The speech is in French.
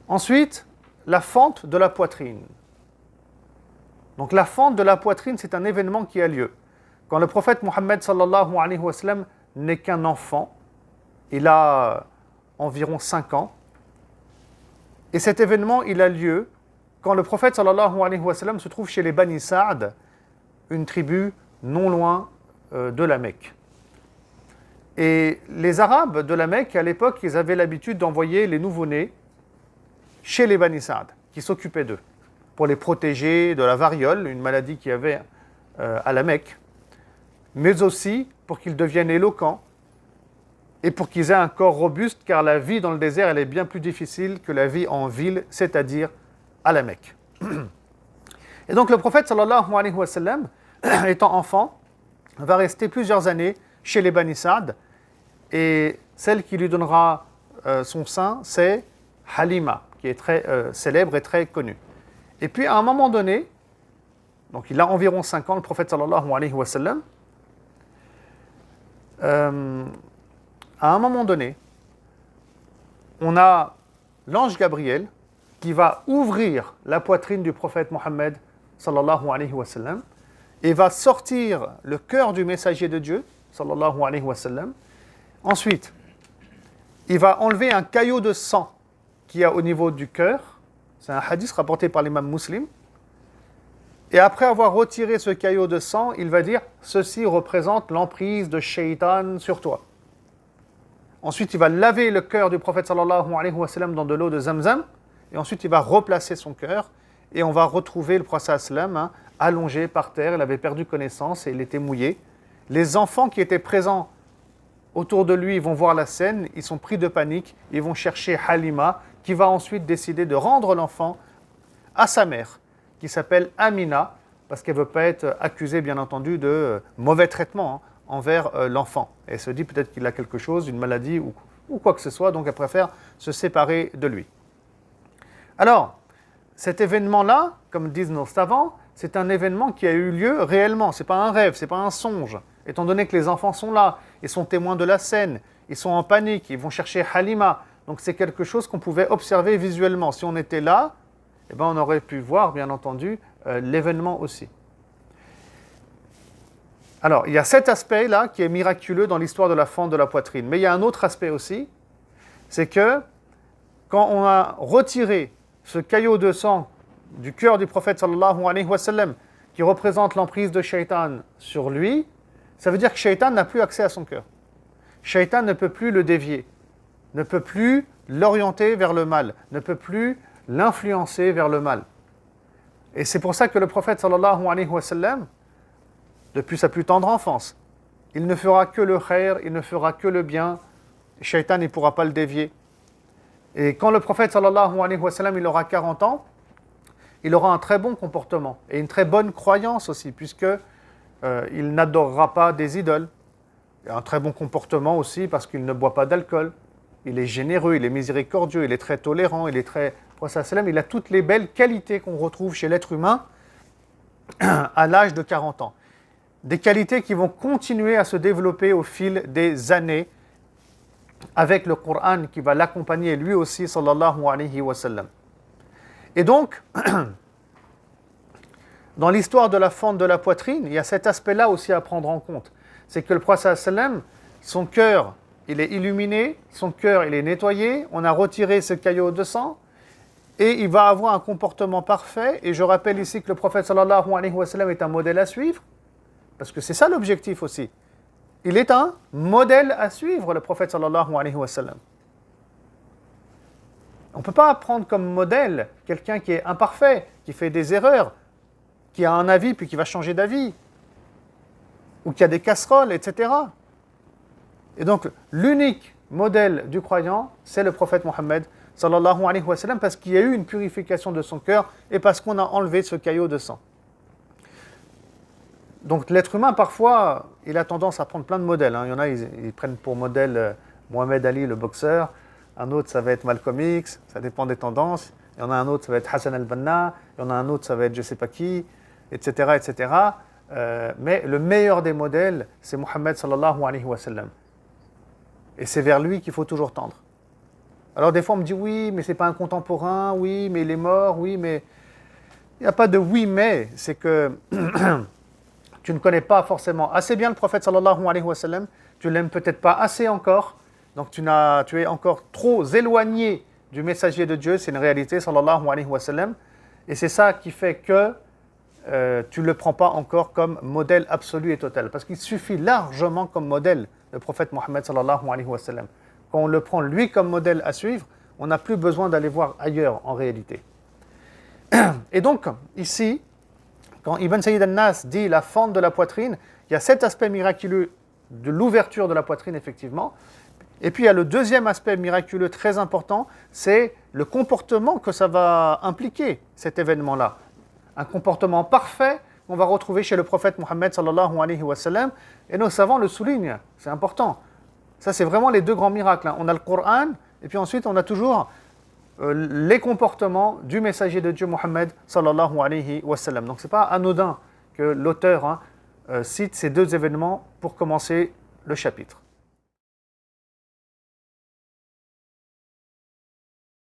Ensuite, la fente de la poitrine. Donc la fente de la poitrine, c'est un événement qui a lieu. Quand le prophète Mohammed sallallahu alayhi wa sallam n'est qu'un enfant, il a environ 5 ans, et cet événement, il a lieu quand le prophète sallallahu alayhi wa sallam se trouve chez les Bani Sa'd, une tribu non loin de la Mecque. Et les Arabes de la Mecque, à l'époque, ils avaient l'habitude d'envoyer les nouveau-nés chez les Bani Sa'd, qui s'occupaient d'eux, pour les protéger de la variole, une maladie qu'il y avait à la Mecque, mais aussi pour qu'ils deviennent éloquents et pour qu'ils aient un corps robuste, car la vie dans le désert, elle est bien plus difficile que la vie en ville, c'est-à-dire à la Mecque. Et donc le prophète sallallahu alayhi wa sallam, étant enfant, va rester plusieurs années chez les Bani Sa'd, et celle qui lui donnera son sein, c'est Halima, qui est très célèbre et très connue. Et puis à un moment donné, donc il a environ 5 ans, le prophète sallallahu alayhi wa sallam, à un moment donné, on a l'ange Gabriel qui va ouvrir la poitrine du prophète Mohammed sallallahu alayhi wa sallam et va sortir le cœur du messager de Dieu sallallahu alayhi wa sallam. Ensuite, il va enlever un caillot de sang qu'il y a au niveau du cœur. C'est un hadith rapporté par l'imam Muslim. Et après avoir retiré ce caillot de sang, il va dire « Ceci représente l'emprise de Shaitan sur toi ». Ensuite, il va laver le cœur du prophète sallallahu alayhi wa sallam dans de l'eau de Zamzam. Et ensuite, il va replacer son cœur. Et on va retrouver le prophète sallam allongé par terre. Il avait perdu connaissance et il était mouillé. Les enfants qui étaient présents autour de lui, ils vont voir la scène. Ils sont pris de panique. Ils vont chercher Halima, qui va ensuite décider de rendre l'enfant à sa mère, qui s'appelle Amina, parce qu'elle ne veut pas être accusée, bien entendu, de mauvais traitement envers l'enfant. Et elle se dit peut-être qu'il a quelque chose, une maladie ou quoi que ce soit, donc elle préfère se séparer de lui. Alors, cet événement-là, comme disent nos savants, c'est un événement qui a eu lieu réellement. Ce n'est pas un rêve, ce n'est pas un songe. Étant donné que les enfants sont là, ils sont témoins de la scène, ils sont en panique, ils vont chercher Halima. Donc c'est quelque chose qu'on pouvait observer visuellement. Si on était là, eh ben, on aurait pu voir, bien entendu, l'événement aussi. Alors, il y a cet aspect-là qui est miraculeux dans l'histoire de la fente de la poitrine. Mais il y a un autre aspect aussi, c'est que quand on a retiré ce caillot de sang du cœur du prophète sallallahu alayhi wa sallam, qui représente l'emprise de Shaitan sur lui, ça veut dire que Shaitan n'a plus accès à son cœur. Shaitan ne peut plus le dévier, ne peut plus l'orienter vers le mal, ne peut plus l'influencer vers le mal. Et c'est pour ça que le prophète sallallahu alayhi wa sallam, depuis sa plus tendre enfance, il ne fera que le khair, il ne fera que le bien, Shaitan ne pourra pas le dévier. Et quand le prophète sallallahu alayhi wa sallam, il aura 40 ans, il aura un très bon comportement et une très bonne croyance aussi, puisque il n'adorera pas des idoles. Il a un très bon comportement aussi parce qu'il ne boit pas d'alcool. Il est généreux, il est miséricordieux, il est très tolérant, il est très... Il a toutes les belles qualités qu'on retrouve chez l'être humain à l'âge de 40 ans. Des qualités qui vont continuer à se développer au fil des années avec le Coran qui va l'accompagner lui aussi, sallallahu alayhi wa sallam. Et donc, dans l'histoire de la fente de la poitrine, il y a cet aspect-là aussi à prendre en compte. C'est que le prophète sallam, son cœur, il est illuminé, son cœur, il est nettoyé, on a retiré ce caillot de sang, et il va avoir un comportement parfait. Et je rappelle ici que le prophète sallallahu alayhi wa sallam est un modèle à suivre, parce que c'est ça l'objectif aussi. Il est un modèle à suivre, le prophète sallallahu alayhi wa sallam. On ne peut pas prendre comme modèle quelqu'un qui est imparfait, qui fait des erreurs, qui a un avis puis qui va changer d'avis, ou qui a des casseroles, etc. Et donc, l'unique modèle du croyant, c'est le prophète Mohammed sallallahu alayhi wa sallam, parce qu'il y a eu une purification de son cœur et parce qu'on a enlevé ce caillot de sang. Donc l'être humain, parfois, il a tendance à prendre plein de modèles. Il y en a, ils prennent pour modèle Mohamed Ali, le boxeur. Un autre, ça va être Malcolm X. Ça dépend des tendances. Il y en a un autre, ça va être Hassan al-Banna. Il y en a un autre, ça va être je ne sais pas qui, etc., etc. Mais le meilleur des modèles, c'est Mohammed sallallahu alayhi wa sallam. Et c'est vers lui qu'il faut toujours tendre. Alors des fois on me dit oui, mais c'est pas un contemporain, oui, mais il est mort, oui, mais... Il n'y a pas de oui, mais, c'est que tu ne connais pas forcément assez bien le prophète sallallahu alayhi wa sallam, tu l'aimes peut-être pas assez encore, donc tu es encore trop éloigné du messager de Dieu, c'est une réalité sallallahu alayhi wa sallam, et c'est ça qui fait que tu ne le prends pas encore comme modèle absolu et total, parce qu'il suffit largement comme modèle le prophète Mohammed sallallahu alayhi wa sallam. Quand on le prend lui comme modèle à suivre, on n'a plus besoin d'aller voir ailleurs en réalité. Et donc, ici, quand Ibn Sayyid al-Nas dit la fente de la poitrine, il y a cet aspect miraculeux de l'ouverture de la poitrine, effectivement. Et puis, il y a le deuxième aspect miraculeux très important, c'est le comportement que ça va impliquer, cet événement-là. Un comportement parfait qu'on va retrouver chez le prophète Mohammed sallallahu alayhi wa sallam. Et nos savants le soulignent, c'est important. Ça, c'est vraiment les deux grands miracles. On a le Coran, et puis ensuite, on a toujours les comportements du messager de Dieu Mohammed sallallahu alayhi wa sallam. Donc, ce n'est pas anodin que l'auteur cite ces deux événements pour commencer le chapitre.